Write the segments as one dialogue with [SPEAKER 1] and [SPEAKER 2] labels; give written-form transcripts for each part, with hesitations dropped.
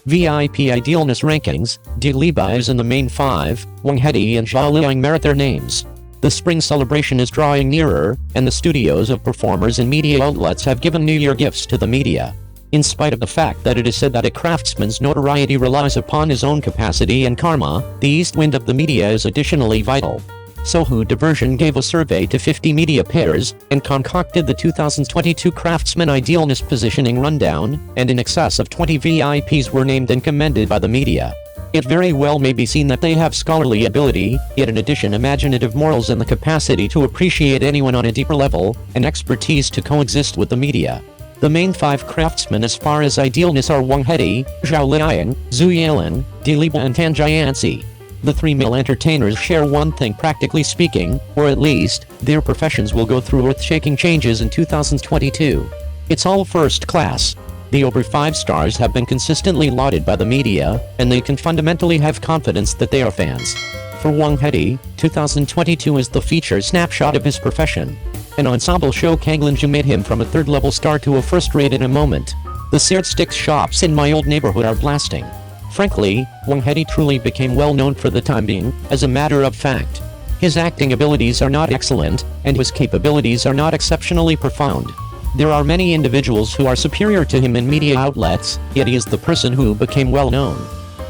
[SPEAKER 1] VIP Idealness Rankings, Liba is in the main 5, Wang Hedi and Zhao Liying merit their names. The spring celebration is drawing nearer, and the studios of performers and media outlets have given New Year gifts to the media. In spite of the fact that it is said that a craftsman's notoriety relies upon his own capacity and karma, the east wind of the media is additionally vital. Sohu Diversion gave a survey to 50 media pairs, and concocted the 2022 Craftsman Idealness Positioning Rundown, and in excess of 20 VIPs were named and commended by the media. It very well may be seen that they have scholarly ability, yet in addition imaginative morals and the capacity to appreciate anyone on a deeper level, and expertise to coexist with the media. The main 5 craftsmen as far as idealness are Wang Hedi, Zhao Liying, Zhu Yelin, Liba and Tan Jianxi. The 3 male entertainers share one thing practically speaking, or at least, their professions will go through earth-shaking changes in 2022. It's all first class. The over 5 stars have been consistently lauded by the media, and they can fundamentally have confidence that they are fans. For Wang Hedi, 2022 is the feature snapshot of his profession. An ensemble show Kanglinju made him from a third-level star to a first-rate in a moment. The Seared Sticks shops in my old neighborhood are blasting. Frankly, Wang Hedi truly became well known for the time being, as a matter of fact. His acting abilities are not excellent, and his capabilities are not exceptionally profound. There are many individuals who are superior to him in media outlets, yet he is the person who became well known.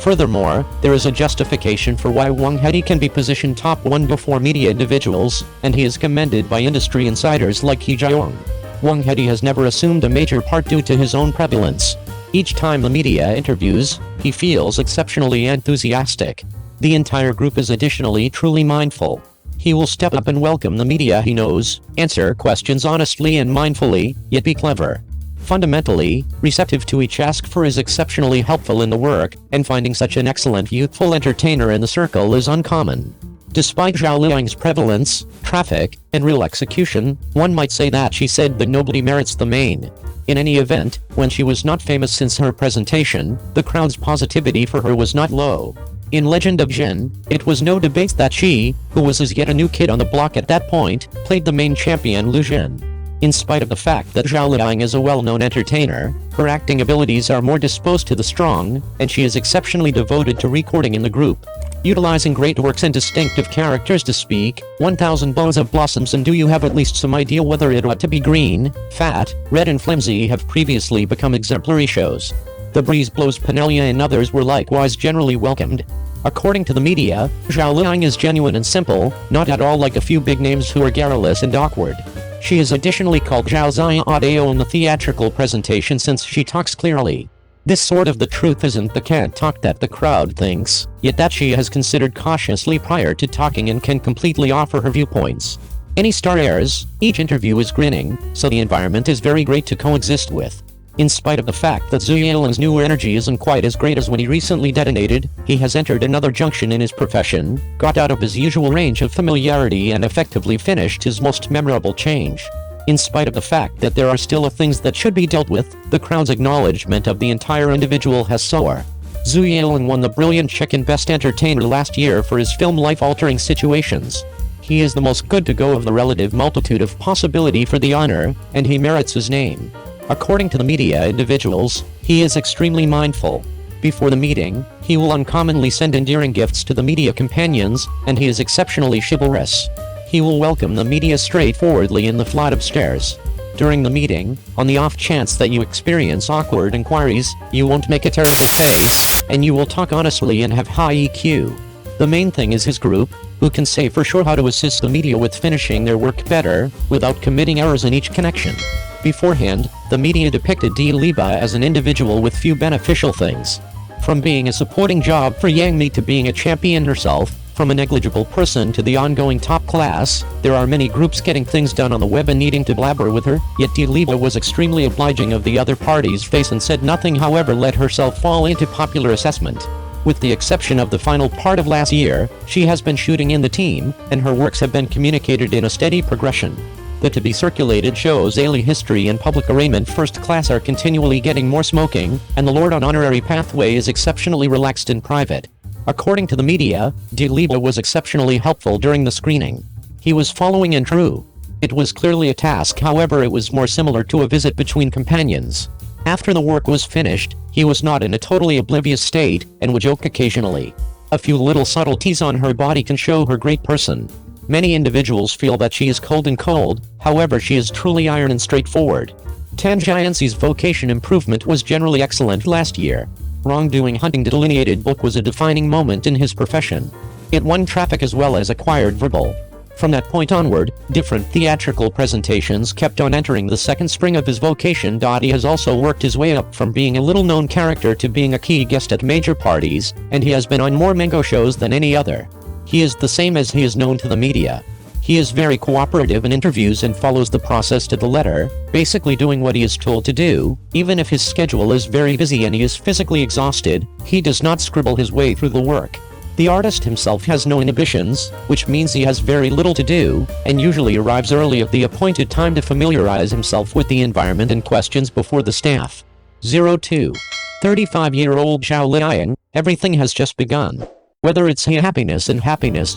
[SPEAKER 1] Furthermore, there is a justification for why Wang Hedi can be positioned top 1 before media individuals, and he is commended by industry insiders like He Jiong. Wang Hedi has never assumed a major part due to his own prevalence. Each time the media interviews, he feels exceptionally enthusiastic. The entire group is additionally truly mindful. He will step up and welcome the media he knows, answer questions honestly and mindfully, yet be clever. Fundamentally, receptive to each ask for is exceptionally helpful in the work, and finding such an excellent youthful entertainer in the circle is uncommon. Despite Zhao Liying's prevalence, traffic, and real execution, one might say that she said that nobody merits the main. In any event, when she was not famous since her presentation, the crowd's positivity for her was not low. In Legend of Zhen, it was no debate that she, who was as yet a new kid on the block at that point, played the main champion Lu Zhen. In spite of the fact that Zhao Liying is a well-known entertainer, her acting abilities are more disposed to the strong, and she is exceptionally devoted to recording in the group. Utilizing great works and distinctive characters to speak, 1000 bows of blossoms and do you have at least some idea whether it ought to be green, fat, red and flimsy have previously become exemplary shows. The Breeze Blows Penelia and others were likewise generally welcomed. According to the media, Zhao Liying is genuine and simple, not at all like a few big names who are garrulous and awkward. She is additionally called Zhao Zia Audio in the theatrical presentation since she talks clearly. This sort of the truth isn't the can't talk that the crowd thinks, yet that she has considered cautiously prior to talking and can completely offer her viewpoints. Any star airs, each interview is grinning, so the environment is very great to coexist with. In spite of the fact that Zhu Yalin's new energy isn't quite as great as when he recently detonated, he has entered another junction in his profession, got out of his usual range of familiarity and effectively finished his most memorable change. In spite of the fact that there are still things that should be dealt with, the crowd's acknowledgement of the entire individual has soared. Zhu Yelin won the Brilliant Chicken Best Entertainer last year for his film Life-Altering Situations. He is the most good-to-go of the relative multitude of possibility for the honor, and he merits his name. According to the media individuals, he is extremely mindful. Before the meeting, he will uncommonly send endearing gifts to the media companions, and he is exceptionally chivalrous. He will welcome the media straightforwardly in the flight of stairs. During the meeting, on the off chance that you experience awkward inquiries, you won't make a terrible face, and you will talk honestly and have high EQ. The main thing is his group, who can say for sure how to assist the media with finishing their work better, without committing errors in each connection. Beforehand, the media depicted Liba as an individual with few beneficial things. From being a supporting job for Yang Mi to being a champion herself, from a negligible person to the ongoing top class, there are many groups getting things done on the web and needing to blabber with her, yet Liba was extremely obliging of the other party's face and said nothing, however let herself fall into popular assessment. With the exception of the final part of last year, she has been shooting in the team, and her works have been communicated in a steady progression. The to-be circulated shows Ailey History and Public Arraignment First Class are continually getting more smoking, and the Lord on Honorary Pathway is exceptionally relaxed in private. According to the media, Liba was exceptionally helpful during the screening. He was following and true. It was clearly a task, however it was more similar to a visit between companions. After the work was finished, he was not in a totally oblivious state, and would joke occasionally. A few little subtleties on her body can show her great person. Many individuals feel that she is cold and cold, however she is truly iron and straightforward. Tan Jianxi's vocation improvement was generally excellent last year. Wrongdoing Hunting delineated book was a defining moment in his profession. It won traffic as well as acquired verbal. From that point onward, different theatrical presentations kept on entering the second spring of his vocation. He has also worked his way up from being a little-known character to being a key guest at major parties, and he has been on more Mango shows than any other. He is the same as he is known to the media. He is very cooperative in interviews and follows the process to the letter, basically doing what he is told to do. Even if his schedule is very busy and he is physically exhausted, he does not scribble his way through the work. The artist himself has no inhibitions, which means he has very little to do, and usually arrives early at the appointed time to familiarize himself with the environment and questions before the staff. 02. 35-year-old Zhao Liying, everything has just begun. Whether it's happiness to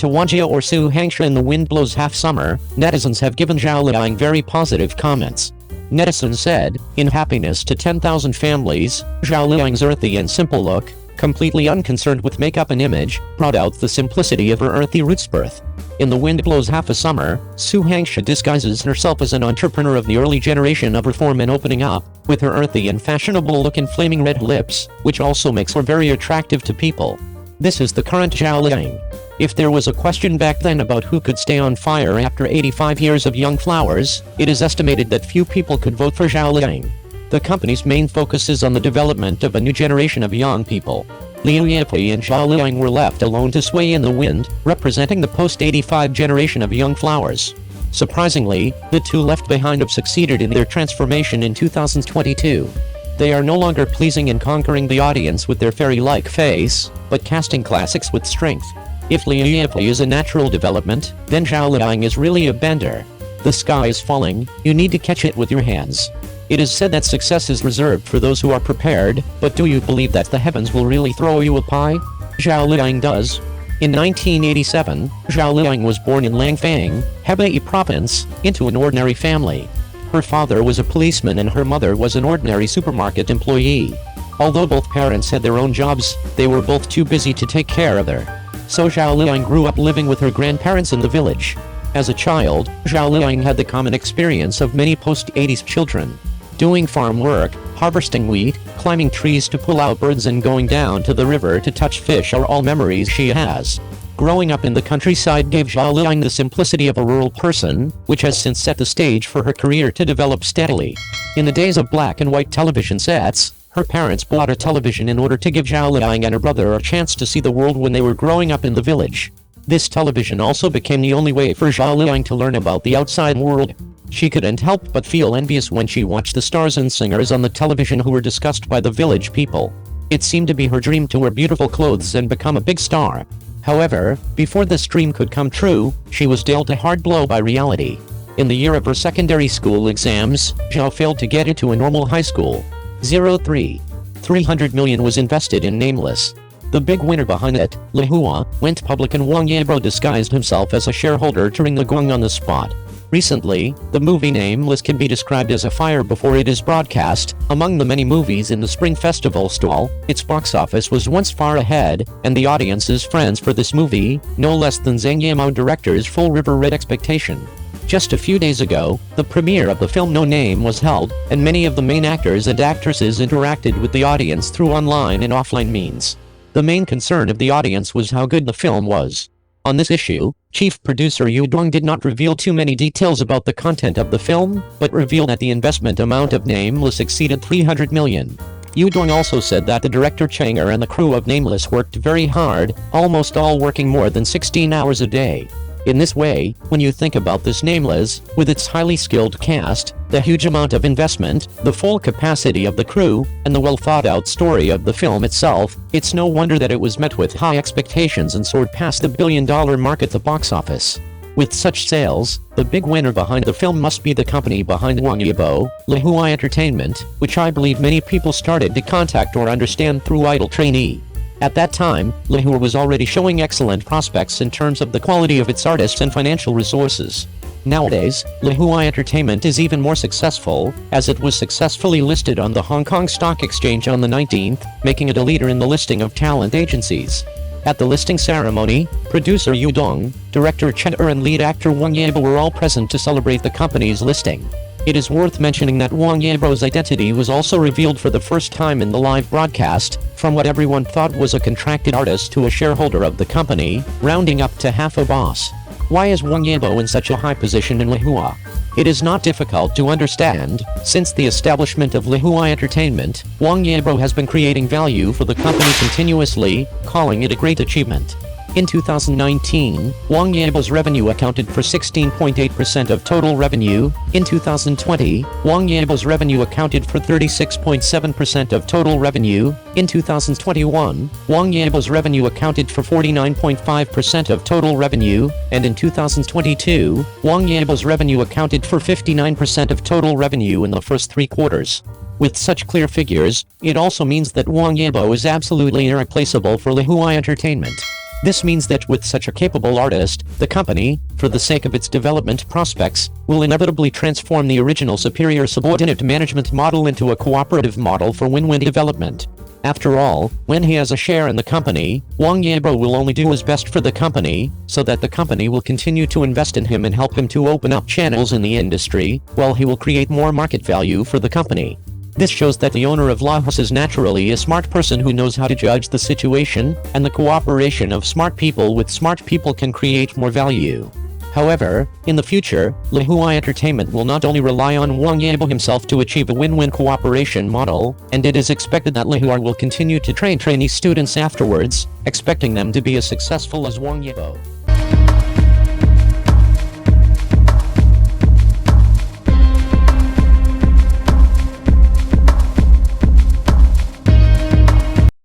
[SPEAKER 1] Wanjia or Su Hangsha in The Wind Blows Half Summer, netizens have given Zhao Liying very positive comments. Netizen said, in Happiness to 10,000 Families, Zhao Liying's earthy and simple look, completely unconcerned with makeup and image, brought out the simplicity of her earthy roots birth. In The Wind Blows Half a Summer, Su Hangsha disguises herself as an entrepreneur of the early generation of reform and opening up, with her earthy and fashionable look and flaming red lips, which also makes her very attractive to people. This is the current Zhao Liying. If there was a question back then about who could stay on fire after 85 years of young flowers, it is estimated that few people could vote for Zhao Liying. The company's main focus is on the development of a new generation of young people. Liu Yibo and Zhao Liying were left alone to sway in the wind, representing the post-85 generation of young flowers. Surprisingly, the two left behind have succeeded in their transformation in 2022. They are no longer pleasing and conquering the audience with their fairy-like face, but casting classics with strength. If Liu Yibo is a natural development, then Zhao Liying is really a bender. The sky is falling, you need to catch it with your hands. It is said that success is reserved for those who are prepared, but do you believe that the heavens will really throw you a pie? Zhao Liying does. In 1987, Zhao Liying was born in Langfang, Hebei Province, into an ordinary family. Her father was a policeman and her mother was an ordinary supermarket employee. Although both parents had their own jobs, they were both too busy to take care of her. So Zhao Liying grew up living with her grandparents in the village. As a child, Zhao Liying had the common experience of many post-80s children. Doing farm work, harvesting wheat, climbing trees to pull out birds and going down to the river to touch fish are all memories she has. Growing up in the countryside gave Zhao Liying the simplicity of a rural person, which has since set the stage for her career to develop steadily. In the days of black and white television sets, her parents bought a television in order to give Zhao Liying and her brother a chance to see the world when they were growing up in the village. This television also became the only way for Zhao Liying to learn about the outside world. She couldn't help but feel envious when she watched the stars and singers on the television who were discussed by the village people. It seemed to be her dream to wear beautiful clothes and become a big star. However, before this dream could come true, she was dealt a hard blow by reality. In the year of her secondary school exams, Zhao failed to get into a normal high school. 03. 300 million was invested in Nameless. The big winner behind it, Lihua, went public and Wang Yibo disguised himself as a shareholder during the going on the spot. Recently, the movie Nameless can be described as a fire before it is broadcast. Among the many movies in the Spring Festival stall, its box office was once far ahead, and the audience's friends for this movie, no less than Zhang Yimou director's Full River Red Expectation. Just a few days ago, the premiere of the film No Name was held, and many of the main actors and actresses interacted with the audience through online and offline means. The main concern of the audience was how good the film was. On this issue, chief producer Yibo did not reveal too many details about the content of the film, but revealed that the investment amount of Nameless exceeded 300 million. Yibo also said that the director Changer and the crew of Nameless worked very hard, almost all working more than 16 hours a day. In this way, when you think about this Nameless, with its highly skilled cast, the huge amount of investment, the full capacity of the crew, and the well-thought-out story of the film itself, it's no wonder that it was met with high expectations and soared past the billion-dollar mark at the box office. With such sales, the big winner behind the film must be the company behind Wang Yibo, Lihua Entertainment, which I believe many people started to contact or understand through Idol Trainee. At that time, Lihua was already showing excellent prospects in terms of the quality of its artists and financial resources. Nowadays, Liying Entertainment is even more successful, as it was successfully listed on the Hong Kong Stock Exchange on the 19th, making it a leader in the listing of talent agencies. At the listing ceremony, producer Yu Dong, director Chen and lead actor Wang Yibo were all present to celebrate the company's listing. It is worth mentioning that Wang Yibo's identity was also revealed for the first time in the live broadcast, from what everyone thought was a contracted artist to a shareholder of the company, rounding up to half a boss. Why is Wang Yibo in such a high position in Liying? It is not difficult to understand. Since the establishment of Liying Entertainment, Wang Yibo has been creating value for the company continuously, calling it a great achievement. In 2019, Wang Yibo's revenue accounted for 16.8% of total revenue. In 2020, Wang Yibo's revenue accounted for 36.7% of total revenue. In 2021, Wang Yibo's revenue accounted for 49.5% of total revenue, and in 2022, Wang Yibo's revenue accounted for 59% of total revenue in the first 3 quarters. With such clear figures, it also means that Wang Yibo is absolutely irreplaceable for Liying Entertainment. This means that with such a capable artist, the company, for the sake of its development prospects, will inevitably transform the original superior subordinate management model into a cooperative model for win-win development. After all, when he has a share in the company, Wang Yibo will only do his best for the company, so that the company will continue to invest in him and help him to open up channels in the industry, while he will create more market value for the company. This shows that the owner of Liying is naturally a smart person who knows how to judge the situation, and the cooperation of smart people with smart people can create more value. However, in the future, Liying Entertainment will not only rely on Wang Yibo himself to achieve a win-win cooperation model, and it is expected that Liying will continue to train trainee students afterwards, expecting them to be as successful as Wang Yibo.